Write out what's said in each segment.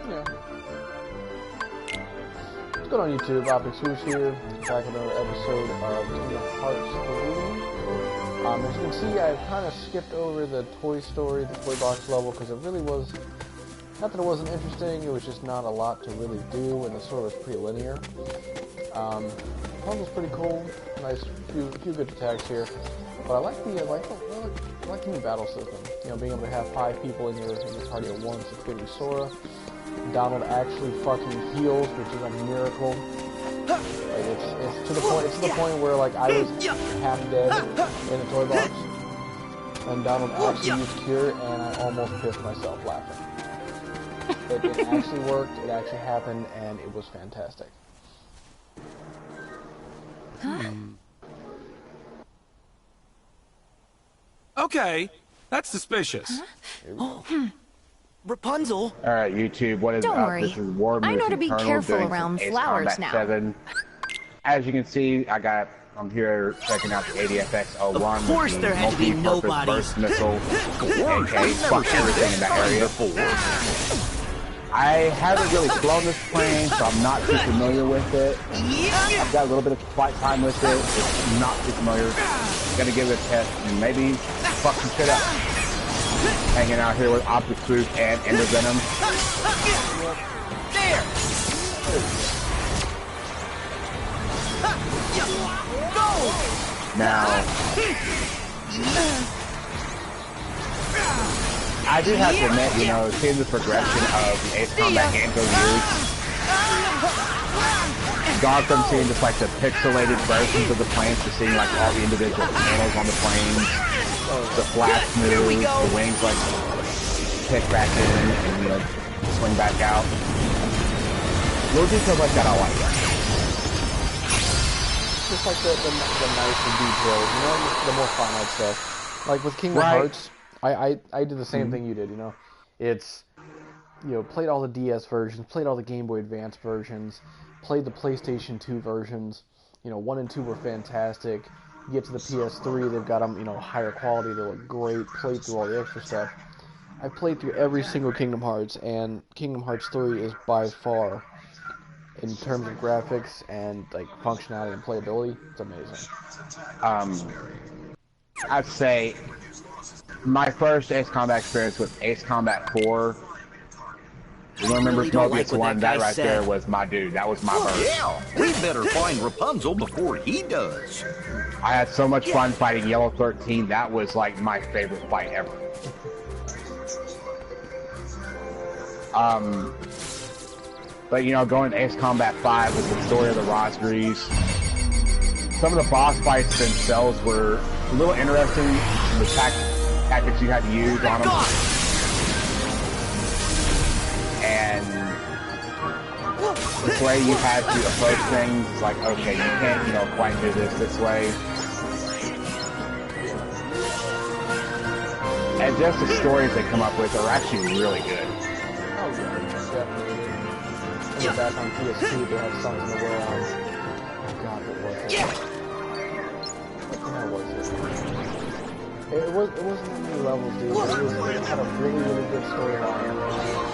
Yeah. What's going on YouTube? OpticSwoosh here, back with another episode of Kingdom Hearts 3. As you can see, I've kind of skipped over the Toy Story, the Toy Box level, because it really was, not that it wasn't interesting, it was just not a lot to really do, and the story was pretty linear. Puzzle's pretty cool, nice, few good attacks here, but I like the new battle system. You know, being able to have 5 people in your party at once, including Sora. Donald actually fucking heals, which is a miracle. Like it's to the point where like I was half dead in the toy box, and Donald actually used Cure, and I almost pissed myself laughing. It actually worked. It actually happened, and it was fantastic. Okay, that's suspicious. Rapunzel. All right, YouTube. What is Don't up? worry. This is War I know to be Eternal careful doing around some Ace flowers Combat now. 7. As you can see, I'm here checking out the ADFX-01. Of course there had to be nobodies. Burst missile. Okay, fuck everything in that area. I haven't really flown this plane, so I'm not too familiar with it. I've got a little bit of flight time with it. It's not too familiar. Gonna give it a test and maybe fuck some shit up. Hanging out here with OpticSwoosh and Ender Venom. There. Go. Now, I do have to admit, you know, seeing the progression of the Ace Combat games over the years, gone from seeing just like the pixelated versions of the planes to seeing like all the individual panels on the planes, the flash moves, the wings like kick back in and you know swing back out. Little details like that I like. Just like the nicer details, you know, the more finite stuff. Like with Kingdom Hearts, I did the same thing you did, you know. It's, you know, played all the DS versions, played all the Game Boy Advance versions, played the PlayStation 2 versions. You know, 1 and 2 were fantastic. You get to the PS3, they've got them, you know, higher quality, they look great, played through all the extra stuff. I played through every single Kingdom Hearts, and Kingdom Hearts 3 is by far, in terms of graphics and like functionality and playability, it's amazing. I'd say my first Ace Combat experience was Ace Combat 4. You remember Smobius 1? That right there was my dude. That was my verse. Yeah, we better find Rapunzel before he does. I had so much fun fighting Yellow 13. That was like my favorite fight ever. But you know, going to Ace Combat 5 with the story of the Rosgrees, some of the boss fights themselves were a little interesting. The tactics you had to use on them, and the way you had to approach things. Like, okay, you can't, you know, quite do this way. And just the stories they come up with are actually really good. Oh yeah, definitely. In the back on PS2, they have something to wear on. Oh god, what was it? What the hell was it? It wasn't that many levels, dude. It had a really good storyline.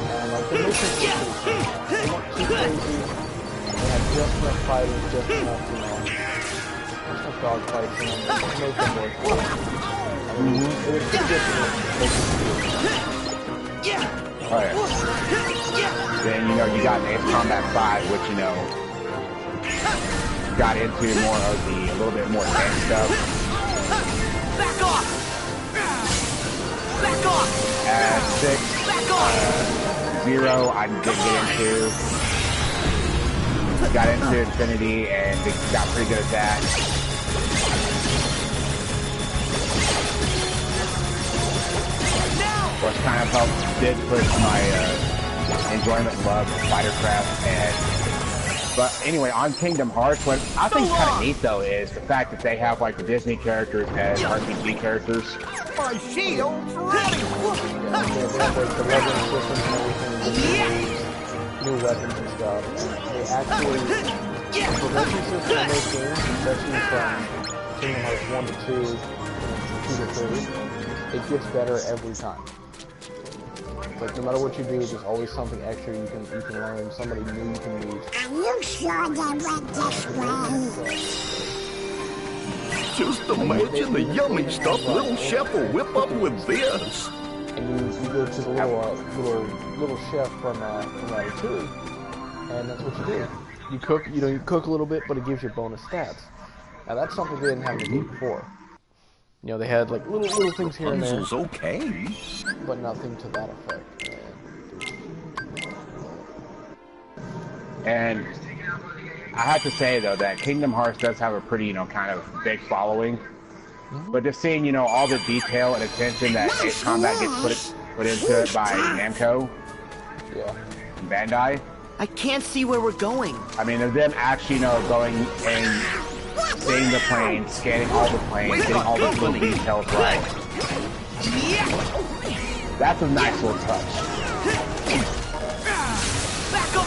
And like the missions were pretty simple. They weren't too crazy. They had just enough fighters, just enough, you know, just enough dogfights in them to make them worth it. I mean, it was pretty good to make them feel. Oh yeah. Then, you know, you got Ace Combat 5, which, you know, got into more of the, a little bit more advanced stuff. Back off. Back off. 6, Back off. 0, I didn't get into. Got into Infinity, and it got pretty good at that. Which kind of did push my enjoyment love of Fightercraft. But anyway, on Kingdom Hearts, what I think is kind of neat though is the fact that they have like the Disney characters as RPG characters. My shield's ready. Yeah, they have like the weapon systems and everything, new weapons and stuff. They actually, the progression system in those games, especially from Kingdom Hearts 1 to 2, 2 to 3, it gets better every time. It's like no matter what you do, there's always something extra you can learn, somebody new you can meet. Are you sure they went this way? Just imagine the yummy stuff little chef will whip up with this. And you go to the little chef from Ratatouille, and that's what you do. You cook, you cook a little bit, but it gives you bonus stats. Now that's something they didn't have in the game before. You know, they had like little things here and there, Rapunzel's okay. but nothing to that effect. And I have to say though that Kingdom Hearts does have a pretty, kind of big following. But just seeing, all the detail and attention that Ace Combat gets put into it by Namco, and Bandai. I can't see where we're going. I mean, of them actually, going and seeing the planes, scanning all the planes, getting all the little details right. That's a nice little touch. Back up!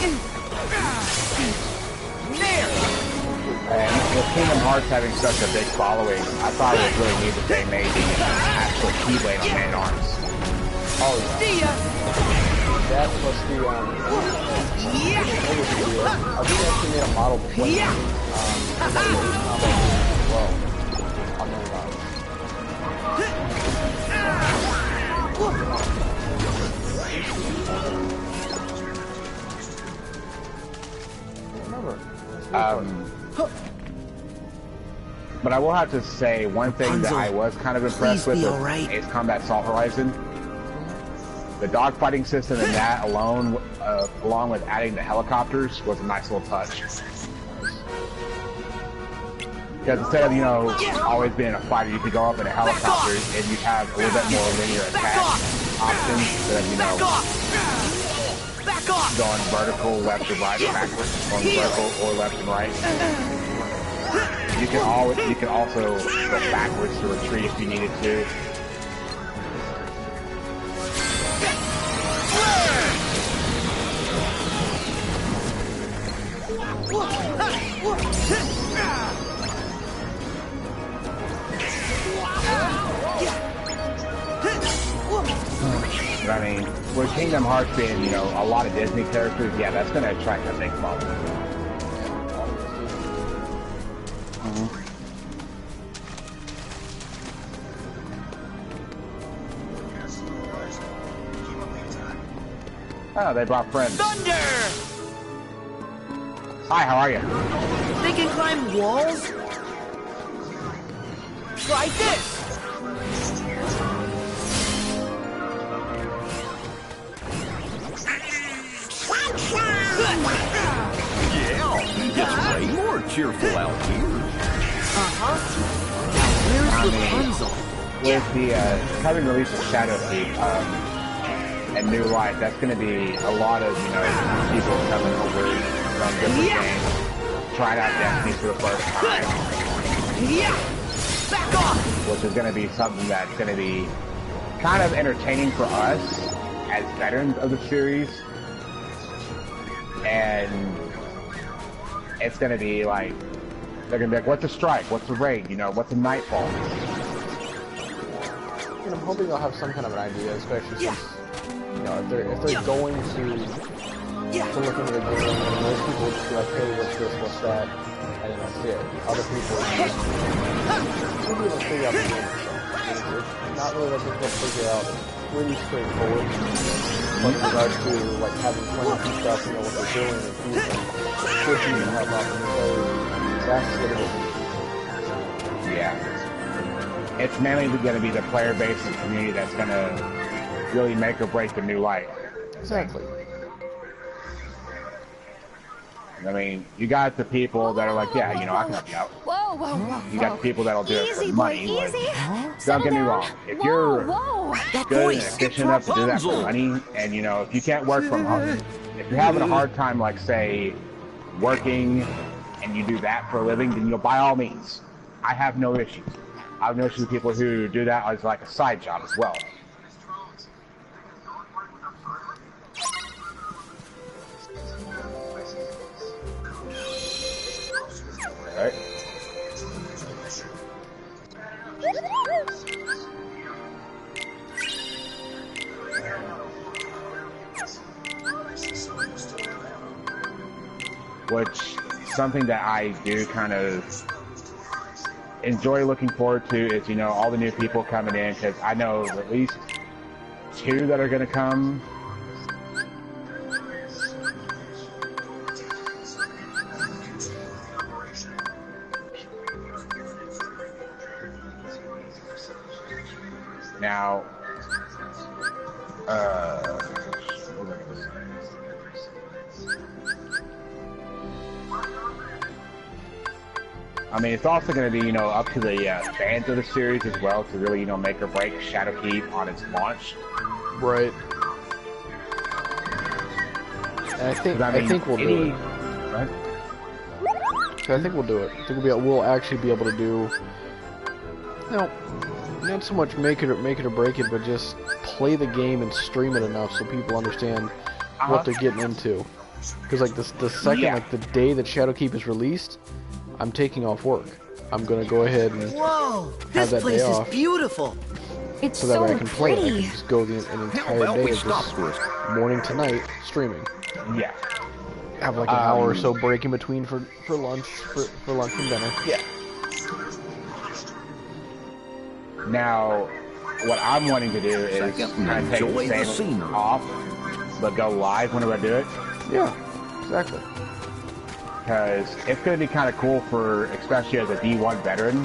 There! And with Kingdom Hearts having such a big following, I thought it was really neat that they made the actual Keyblade on Man-at-Arms. Oh yeah. See ya! That plus the I think they actually made a model plane. As well. On Man-at-Arms. But I will have to say one thing that I was kind of impressed with Ace Combat Assault Horizon. The dogfighting system and that alone, along with adding the helicopters, was a nice little touch. Because instead of, always being a fighter, you could go up in a helicopter and you have a little bit more linear attack options instead of, going vertical, left to right, or backwards, going vertical or left and right. You can also go backwards to retreat if you needed to. But I mean, with Kingdom Hearts being, a lot of Disney characters, yeah, that's going to attract a big following. Oh, they brought friends. Thunder! Hi, how are you? They can climb walls? Try this! Yeah, it's way more cheerful out here. Where's Rapunzel? With the coming release of Shadow Thief and New Light, that's going to be a lot of, people coming over from different games, trying out Destiny for the first time. Back off! Which is going to be something that's going to be kind of entertaining for us as veterans of the series. And it's going to be like, they're going to be like, what's a strike? What's a raid? What's a nightfall? And I'm hoping they'll have some kind of an idea, especially since, if they're going to look into the game, and most people will just be like, hey, what's this, what's that, and then that's it. Other people will be able to figure out the game themselves. It's not really that difficult to figure out. It's pretty straightforward. But in regards to like having friends and stuff, what they're doing and pushing to help out them, so that's what it is. Yeah. It's mainly going to be the player base and community that's going to really make or break the New Light. Exactly. I mean, you got the people that are like, yeah, I can help you out. Whoa, whoa, whoa. You got the people that'll do it for money. Easy. Don't get me wrong. If you're good and efficient enough to do that for money, and if you can't work from home, if you're having a hard time, like say, working, and you do that for a living, then by all means, I have no issues. I have no issues with people who do that as like a side job as well. Alright. which something that I do kind of enjoy looking forward to is, you know, all the new people coming in, because I know at least 2 that are going to come. Now, I mean, it's also going to be, you know, up to the fans of the series as well to really, you know, make or break Shadowkeep on its launch. Right. And I think we'll do it. Right? So I think we'll do it. I think we'll actually be able to do, you know, not so much make it or break it, but just play the game and stream it enough so people understand what they're getting into. Because like the second, like the day that Shadowkeep is released, I'm taking off work. I'm gonna go ahead and Whoa! have This that place day is off, beautiful. It's so that way so I can play it. I pretty. can just go an entire about day we of stop just for us? morning to night streaming. Yeah. Have like an hour or so break in between for lunch for lunch and dinner. Yeah. Now, what I'm wanting to do is Second, kind of take enjoy the the scenery. same off, but go live whenever I do it. Yeah, exactly. Because it's going to be kind of cool for, especially as a D1 veteran,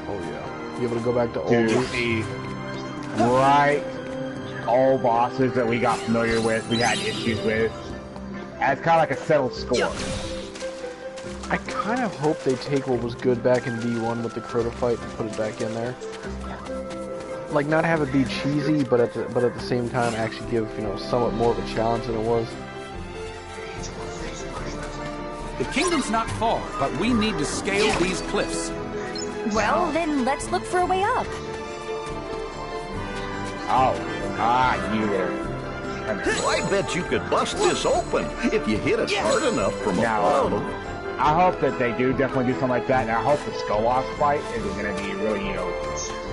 Oh yeah. Be able to go back to old to roots. see right all bosses that we got familiar with, we had issues with, as kind of like a settled score. I kind of hope they take what was good back in D1 with the Crota fight and put it back in there. Like, not have it be cheesy, but at the same time actually give, you know, somewhat more of a challenge than it was. The kingdom's not far, but we need to scale these cliffs. Well, then let's look for a way up. You there. I bet you could bust this open if you hit it hard enough from Now, above. I hope that they do definitely do something like that, and I hope the Skolas fight is going to be really, you know,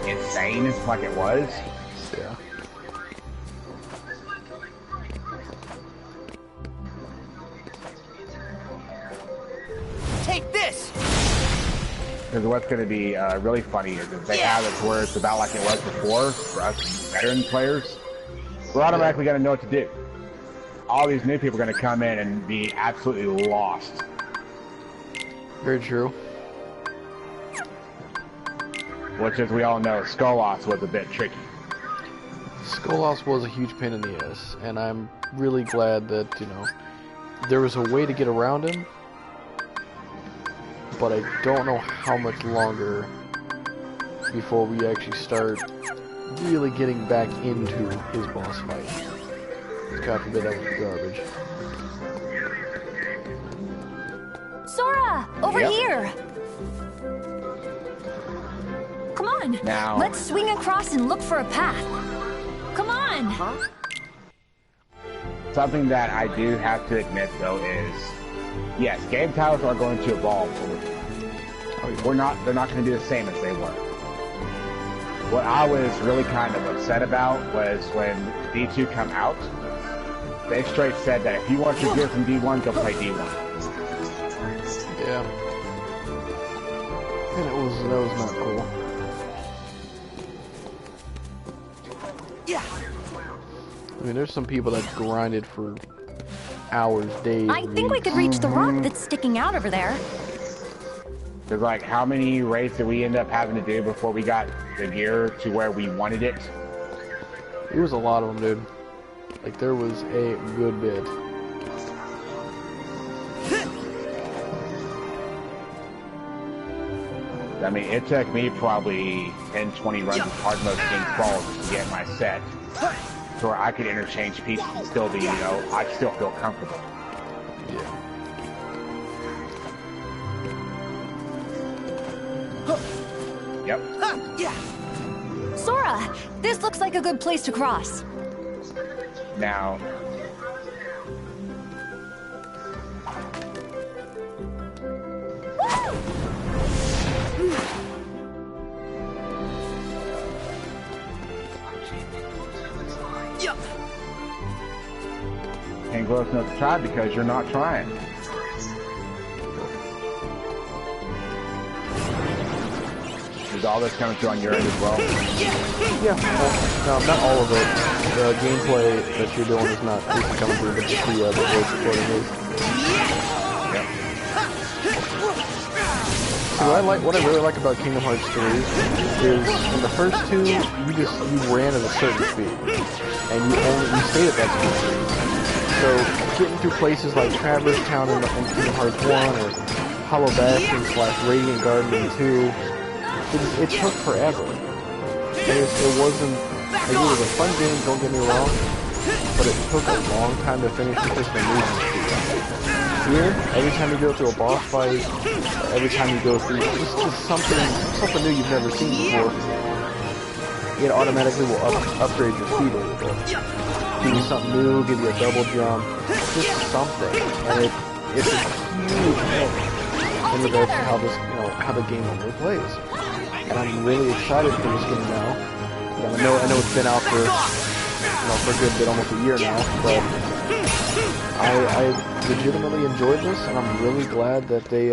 insane like it was. Yeah. Take this! Because what's going to be really funny is if they have it where it's about like it was before for us veteran players, we're automatically going to know what to do. All these new people are going to come in and be absolutely lost. Very true. Which, as we all know, Skolas was a bit tricky. Skolas was a huge pain in the ass, and I'm really glad that, you know, there was a way to get around him, but I don't know how much longer before we actually start really getting back into his boss fight. God forbid that was garbage. Sora, over Yep. here. Come on. Now- Let's swing across and look for a path. Come on. Something that I do have to admit, though, is yes, game titles are going to evolve. They're not going to be the same as they were. What I was really kind of upset about was when D2 come out, they straight said that if you want your gear from D1, go play D1. Yeah. And that was not cool. Yeah. I mean, there's some people that grinded for hours, days. I think we could reach the rock that's sticking out over there. Because, like, how many raids did we end up having to do before we got the gear to where we wanted it? It was a lot of them, dude. Like, there was a good bit. I mean, it took me probably 10, 20 runs of hard mode King's Fall just to get my set to where I could interchange pieces and still be, you know, I still feel comfortable. Yeah. Yep. Yeah. Sora, this looks like a good place to cross. Now, Yeah. ain't close enough to try because you're not trying. Is all this coming through on your end as well? Yeah, well, no, not all of it. The gameplay that you're doing is not coming through, but just the voice recording is. Yep. See, what I really like about Kingdom Hearts 3 is in the first two, you ran at a certain speed, and you stayed at that speed. So getting through places like Traverse Town in Kingdom Hearts 1 or Hollow Bastion / Radiant Garden in 2, it took forever. It wasn't. Like, it was a fun game, don't get me wrong, but it took a long time to finish because of the movement speed. Here, every time you go through a boss fight, or every time you go through just something new you've never seen before, it automatically will upgrade your speed a little bit. Give you something new, give you a double jump, just something, and it's a huge help in regards to how the game normally plays. And I'm really excited for this game now. I know it's been out for a good bit, almost a year now, but I legitimately enjoyed this, and I'm really glad that they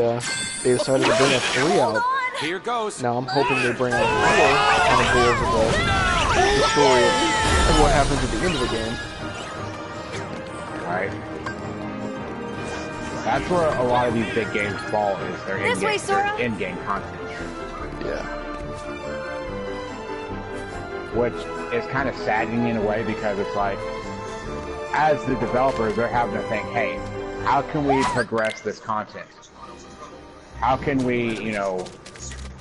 decided to bring a 3 out. Here goes. Now I'm hoping they bring out a 4 and go over the story and what happens at the end of the game. Right. That's where a lot of these big games fall, is their in-game content. Yeah. Which is kind of saddening in a way, because it's like, as the developers, they're having to think, hey, how can we progress this content? How can we,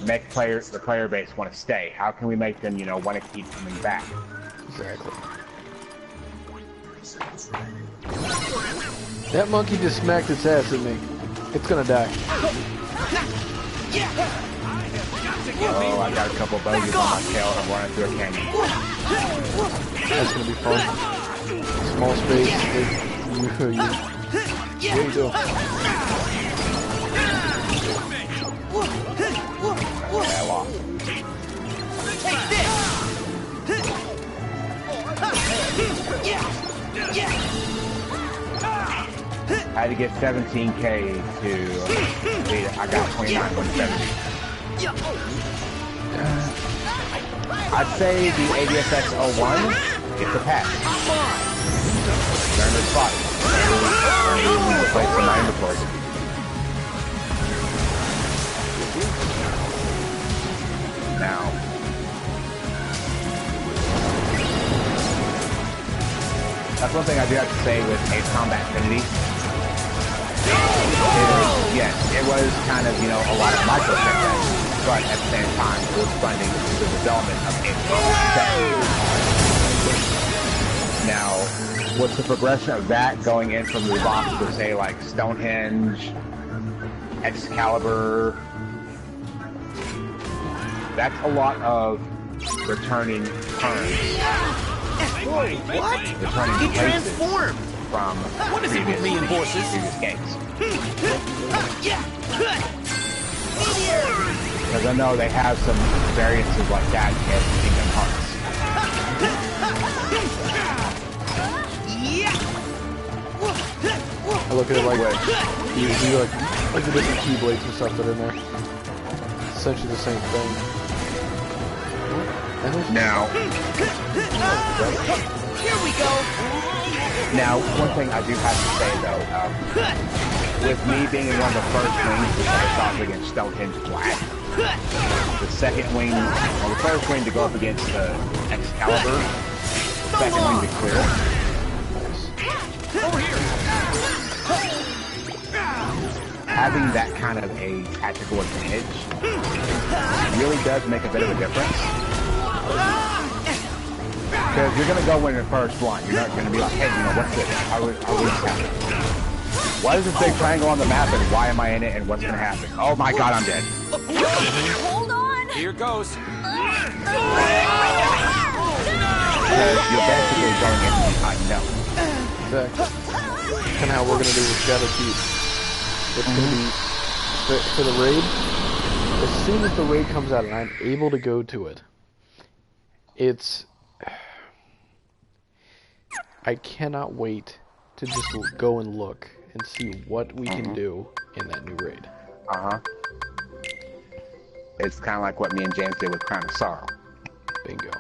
make the player base want to stay? How can we make them, want to keep coming back? Exactly. That monkey just smacked its ass at me. It's gonna die. Oh, I got a couple bogeys on my tail and I'm running through a canyon. That's gonna be fun. Small space. What do you do? Okay, I lost. I had to get 17k to beat it. I got 29.70. I'd say the ADSX 01 is the pass. Learn the spot. Learn to place in my inventory. Now, that's one thing I do have to say with Ace Combat Infinity. Yes, it was kind of, a lot of microtransactions, but at the same time, it was funding the development of Ace Combat 10. Now, what's the progression of that going in from the box to, say, like, Stonehenge, Excalibur? That's a lot of returning turns. Wait, what? Returning He transformed! From What is it with me and horses? previous games. Because I know they have some variances like that in Kingdom Hearts. I look at it like you like the different keyblades and stuff that are in there. It's essentially the same thing. Now, Here we go! Now, one thing I do have to say though, with me being in one of the first wings to face off against Stonehenge Black, the second wing, or the first wing to go up against the Excalibur, the second wing to clear. Over here. Having that kind of a tactical advantage really does make a bit of a difference. Because you're going to go in the first one. You're not going to be like, hey, what's this? How would this happen? Why is this big triangle on the map, and why am I in it, and what's going to happen? Oh my god, I'm dead. Hold on! Here goes. Because you're basically going in, I know. Exactly. Kind of how we're going to do with Shadow Keep. It's going to be, for the raid, as soon as the raid comes out and I'm able to go to it, I cannot wait to just go and look and see what we can do in that new raid. it's kind of like what me and James did with Crown of Sorrow. Bingo.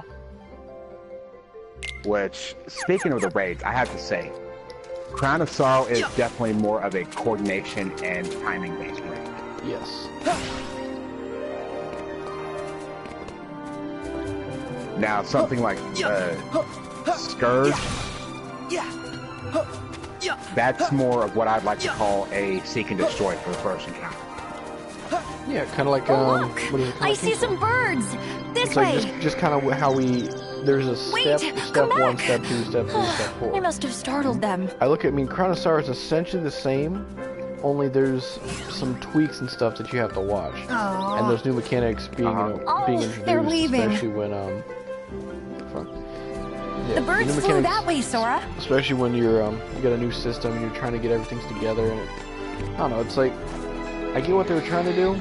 Which, speaking of the raids, I have to say, Crown of Sorrow is definitely more of a coordination and timing-based raid. Yes. Now, something like Scourge, that's more of what I'd like to call a seek and destroy for the first encounter. Yeah, kind of like Look, what is it? I see some birds. This It's way. like just kind of how we. There's a Wait, step come 1, back. step 2, step 3, step 4. I must have startled them. I mean, Crown of Sorrow is essentially the same, only there's some tweaks and stuff that you have to watch. Aww. And those new mechanics being, being introduced, they're leaving. especially when, The birds new flew mechanics- that way, Sora. Especially when you're, you got a new system and you're trying to get everything together, and I don't know, it's like, I get what they were trying to do.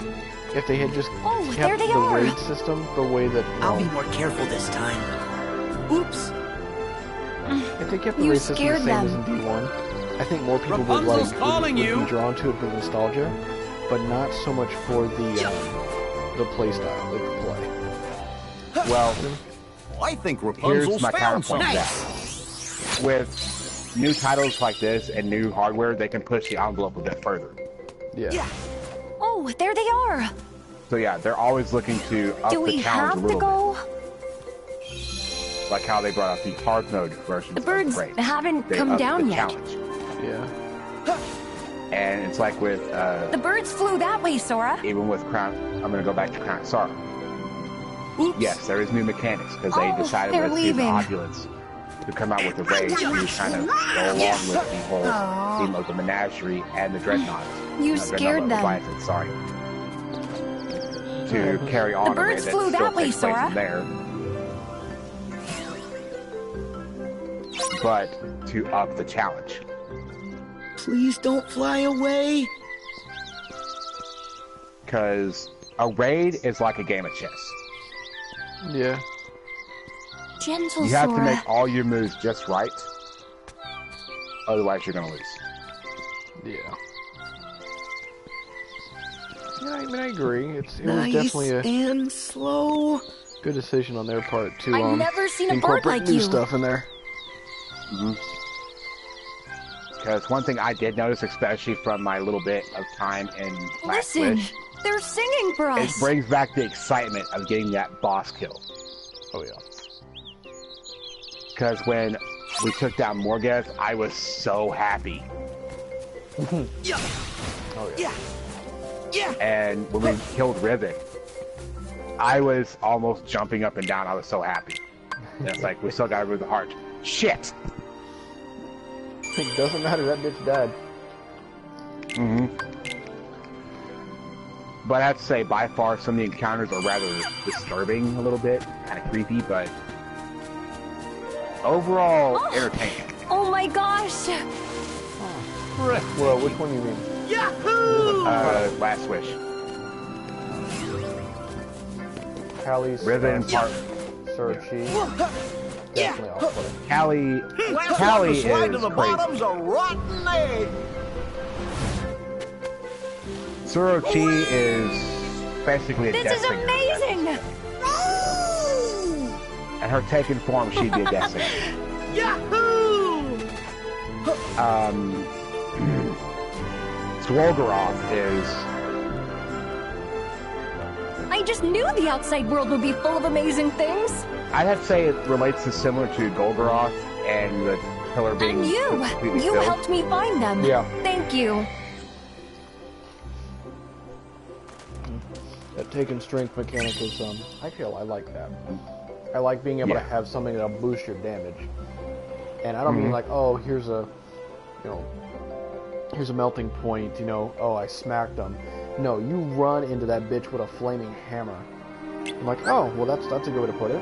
If they had just there kept they the are. raid system the way that, I'll be more careful this time. Oops. if they kept the You raid system the scared same as in them. D1, I think more people would Rapunzel's calling would you. be drawn to it for nostalgia, but not so much for the play style, like the play. Well, I think here's Rapunzel's my found counterpoint to something. that. With new titles like this and new hardware, they can push the envelope a bit further. Yeah. Oh, there they are. So yeah, they're always looking to up Do the we challenge a have to little go? bit. Like how they brought out the hard mode versions The birds of raids. haven't They come upped down the yet. challenge. Yeah. And it's like with The birds flew that way, Sora. even with Crown, I'm gonna go back to Crown of Sorrow. Oops. Yes, there is new mechanics because they Oh, decided they're with these leaving. opulence to come out with the raid to kind of go along with the whole theme of the menagerie and the dreadnought. You Dreadnought scared them. Leviathan, sorry. To carry on The a raid birds that flew still that way, takes place Sora. in there. But to up the challenge. Please don't fly away. Because a raid is like a game of chess. Yeah. Gentle You have to Sora. make all your moves just right. Otherwise, you're going to lose. Yeah. Yeah, I mean, I agree. It was Nice definitely a and slow. good decision on their part to I've never seen a bird incorporate like new you. stuff in there. Because one thing I did notice, especially from my little bit of time in Last Listen, Wish, they're singing for it us. brings back the excitement of getting that boss kill. Oh yeah. Because when we took down Morgoth, I was so happy. Oh yeah. And when we killed Riven, I was almost jumping up and down. I was so happy. And it's like, we still got rid of the heart. Shit! It doesn't matter. That bitch died. But I have to say, by far, some of the encounters are rather disturbing a little bit. Kind of creepy, but overall, entertaining. Oh my gosh. Well, which one do you mean? Yahoo! Last Wish. Callie's Riven part. Searchy. Definitely off-putting. Callie Last Callie one to slide to is the crazy. bottom's a rotten egg. Surochi is basically a This death is singer. amazing. And her taken form, she'd be a death singer. Yahoo! Swolgaroth is I just knew the outside world would be full of amazing things. I'd have to say it relates to similar to Golgoroth and the pillar being And you. completely You filled. helped me find them. Yeah. Thank you. That taking strength mechanic is I like that. I like being able to have something that'll boost your damage. And I don't mean like, oh, here's a melting point, oh, I smacked them. No, you run into that bitch with a flaming hammer. I'm like, oh, well, that's a good way to put it.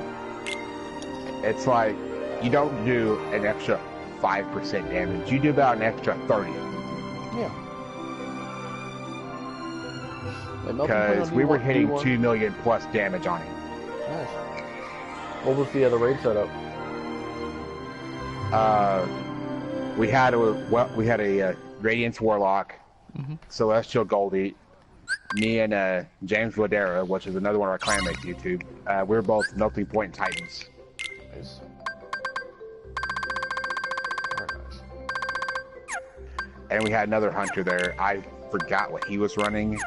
It's like you don't do an extra 5% damage. You do about an extra 30. Yeah. Like, melting point Because on we were D1, hitting D1. 2 million plus damage on him. Nice. What was the other raid setup? We had a Radiance Warlock, Celestial Goldie, me and James Wadera, which is another one of our clanmates YouTube, we were both Melting Point Titans. Nice. Very nice. And we had another hunter there. I forgot what he was running.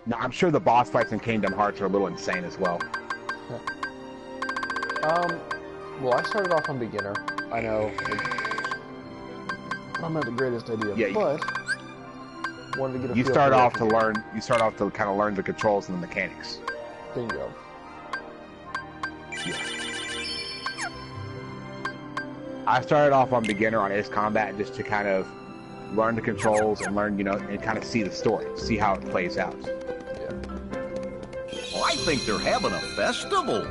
No, I'm sure the boss fights in Kingdom Hearts are a little insane as well. Well, I started off on beginner. I know I'm not the greatest idea, Yeah, but wanted to get a You feel start for off it. to learn. You start off to kind of learn the controls and the mechanics. Bingo. I started off on beginner on Ace Combat just to kind of learn the controls and learn, you know, and kind of see the story, see how it plays out. Oh, I think they're having a festival.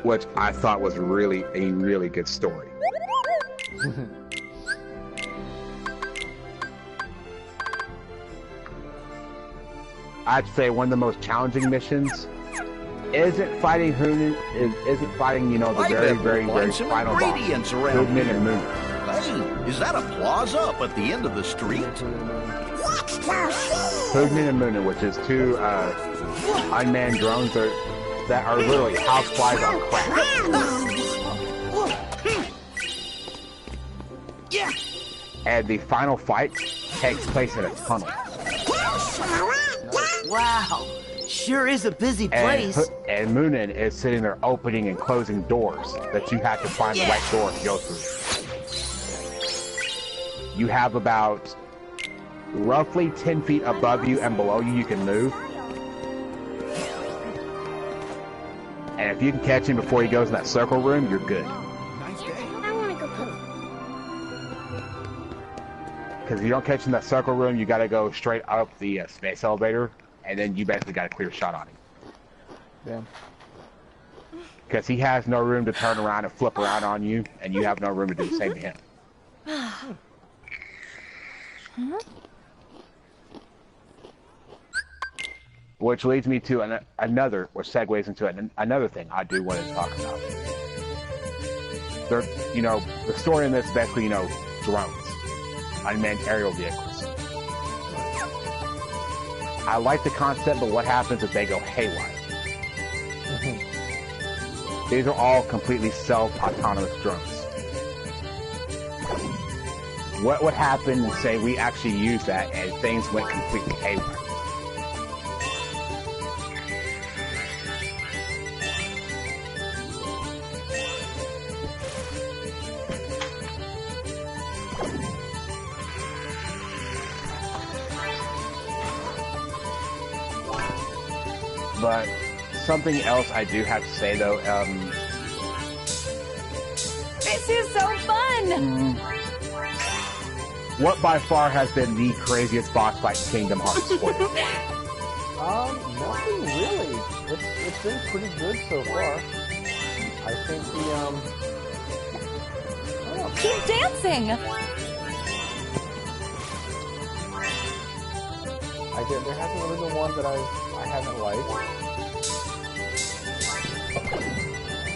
Which I thought was really a really good story. I'd say one of the most challenging missions isn't fighting Hoonin, isn't fighting, you know, the I very, bet very, we'll very find some final boss. ingredients around Hoodman here. and Moon. Hey, is that a plaza up at the end of the street? Let's go see. Hoodman and Moonin, which is two unmanned drones that are literally houseflies on crack. Yeah. And the final fight takes place in a tunnel. Wow. Sure is a busy place. And Moonin is sitting there opening and closing doors that you have to find the right door to go through. You have about roughly 10 feet above you and below you can move. And if you can catch him before he goes in that circle room, you're good. I want to go poop. Because if you don't catch him in that circle room, you got to go straight up the space elevator, and then you basically got a clear shot on him. Damn. Because he has no room to turn around and flip around on you, and you have no room to do the same to him. Which leads me to another, which segues into another thing I do want to talk about. There, you know, the story in this is basically, you know, drones, unmanned aerial vehicles. I like the concept, but what happens if they go haywire? These are all completely self-autonomous drones. What would happen, say, we actually used that and things went completely haywire? But something else I do have to say, though, This is so fun! what by far has been the craziest boss fight in Kingdom Hearts for you? Nothing really. It's been pretty good so far. I think Keep dancing! there hasn't really been one that I haven't liked.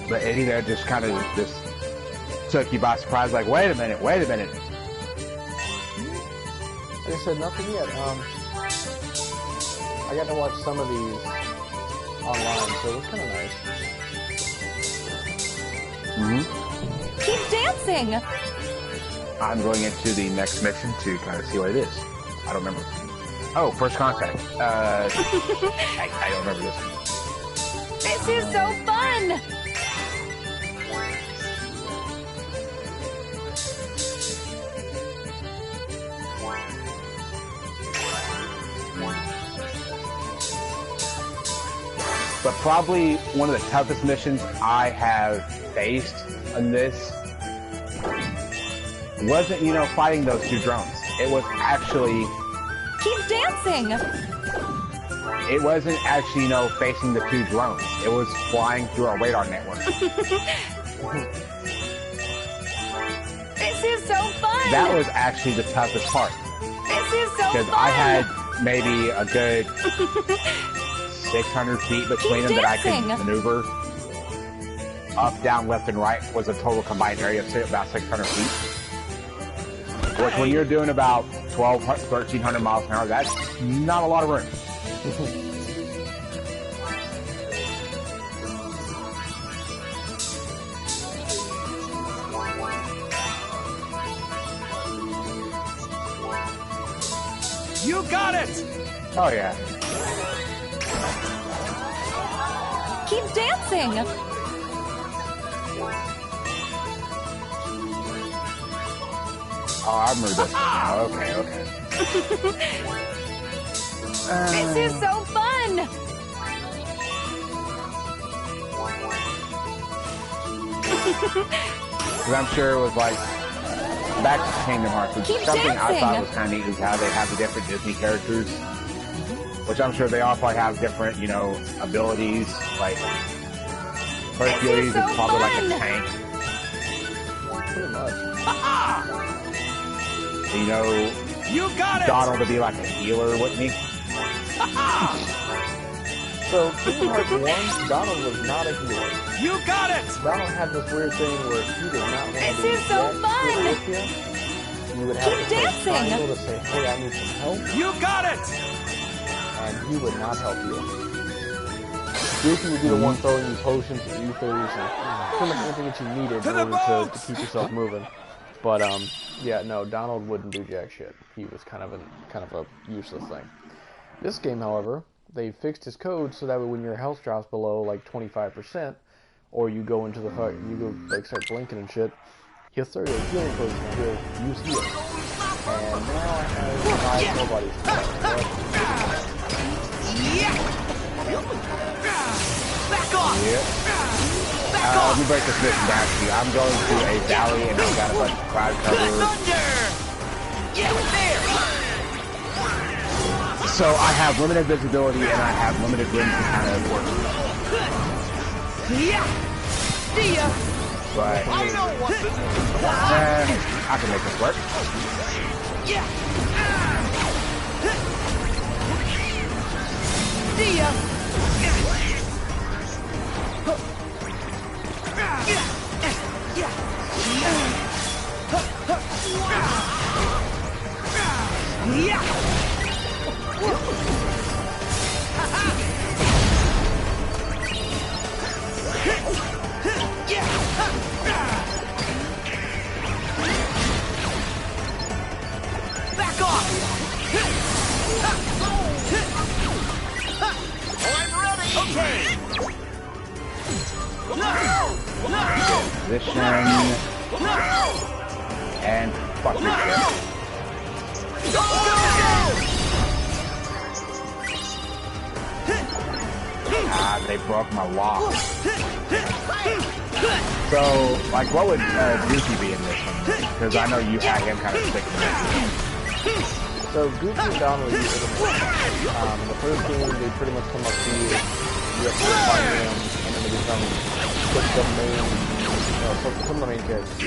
But Eddie there just kind of just took you by surprise, like, wait a minute. Like I said, nothing yet. I got to watch some of these online, so it was kind of nice. Keep dancing! I'm going into the next mission to kind of see what it is. I don't remember. Oh, First Contact. I don't remember this one. This is so fun! But probably one of the toughest missions I have faced in this wasn't, you know, fighting those two drones. It was actually... Keep dancing! It wasn't actually, you know, facing the two drones. It was flying through our radar network. This is so fun! That was actually the toughest part. This is so fun! Because I had maybe a good 600 feet between them that I could maneuver. Up, down, left, and right was a total combined area of about 600 feet. Which, when you're doing about 1,300 miles an hour, that's not a lot of room. You got it! Oh, yeah. Keep dancing! Oh, I remember this one now. Okay, okay. This is so fun! Because I'm sure it was like, back to Kingdom Hearts, which Keep something I dancing. thought was kind of neat is how they have the different Disney characters. Which I'm sure they all probably have different, you know, abilities. Like, Hercules so is probably like a fun. tank. Pretty much. You know, You got it! Donald to be like a healer, wouldn't he? So, Kingdom Hearts 1, Donald was not a healer. You got it! Donald had this weird thing where he did not want This to be is so jacked fun. with you. You would have Keep to press dancing. triangle to say, hey, I need some help, You got it! and he would not help you. Goofy would be the one throwing you potions and ethers and pretty much anything that you needed in order to keep yourself moving. But yeah, no, Donald wouldn't do jack shit. He was kind of a useless thing. This game, however, they fixed his code so that way when your health drops below like 25%, or you go into the like start blinking and shit, he'll throw you a healing potion and he'll use heal. And now I have 5 nobody's. Back off! Yeah. Let me break this mission down to you. I'm going to a valley and I've got a bunch of cloud cover. Thunder! Yeah, there! So I have limited visibility and I have limited room to kind of work. Yeah! See ya! But I know what to do! I can make this work. Yeah! See ya! Back off! I'm ready! Okay! Position. And fuck this shit. Ah, they broke my wall. So, like, what would Goofy be in this one? Because I know you had him kind of sticking with you. So Goofy and Donald are usually the first game they pretty much come up to you, you have to find them, and then they become the main, some of the main characters.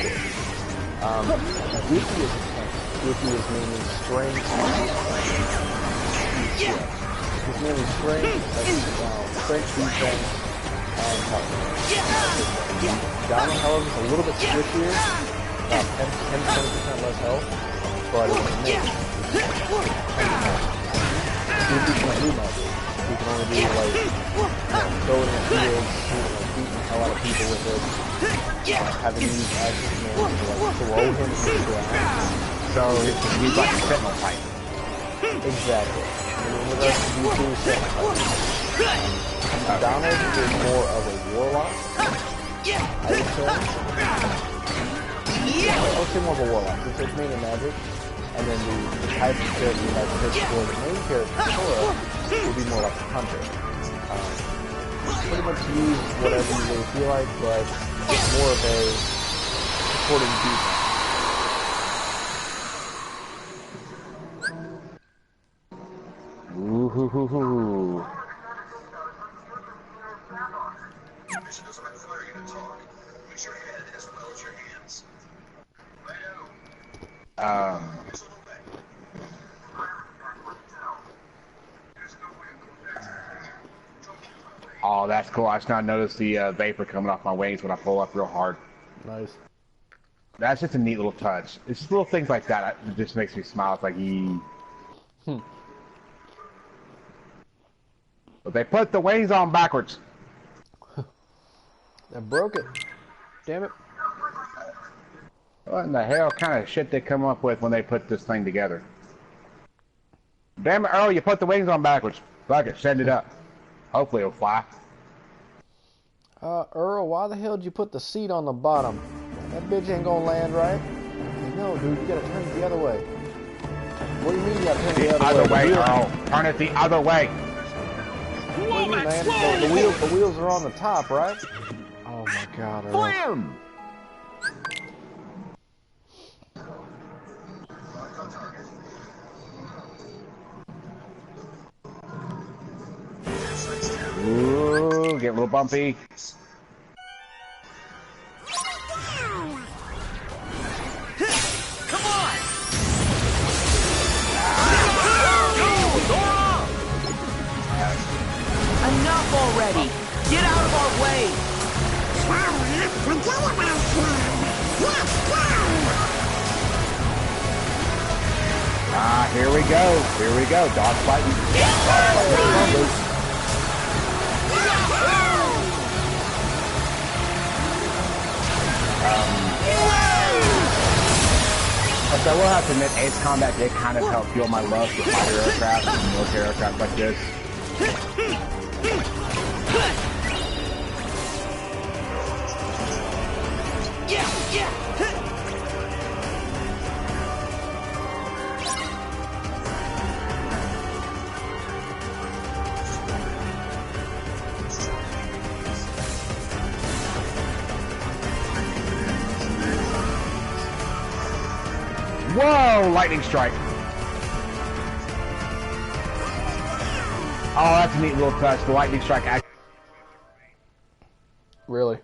Goofy is a tank. Goofy is mainly strength. He's mainly strength, strength, defense, and health. Donald, however, is a little bit squishier, about 10-20% less health, but it's amazing. Goofy can't do much. He can only do like, throwing at fields, beating the hell out of people with it, having to use action commands to like throw him to the ground. So, he's like a sentinel type. Exactly. And in regards to Goofy, Donald is more of a warlock, I would say. I would say more of a warlock. It's mainly magic. And then the type of character that fits for the main character, Sora, would be more like a hunter. Pretty much use whatever you really feel like, but more of a supporting defense. Ooh hoo hoo hoo. Oh, that's cool. I just now noticed the vapor coming off my wings when I pull up real hard. Nice. That's just a neat little touch. It's just little things like that that just makes me smile. It's like, But they put the wings on backwards. I broke it. Damn it. What in the hell kind of shit they come up with when they put this thing together? Damn it, Earl, you put the wings on backwards. Fuck it, send it up. Hopefully it'll fly. Earl, why the hell did you put the seat on the bottom? That bitch ain't gonna land right. No, dude, you gotta turn it the other way. What do you mean you gotta turn it the other way? Earl. Turn it the other way. What do you mean, man? The wheels are on the top, right? Oh my God, Earl. Blam! Ooh, get a little bumpy. Come on! Enough already! Get out of our way! Ah, here we go. Here we go. Dog fighting. But I will have to admit, Ace Combat did kind of help fuel my love for fighter aircraft and military aircraft like this. Whoa! Lightning strike. Oh, that's a neat little touch. The lightning strike. Really?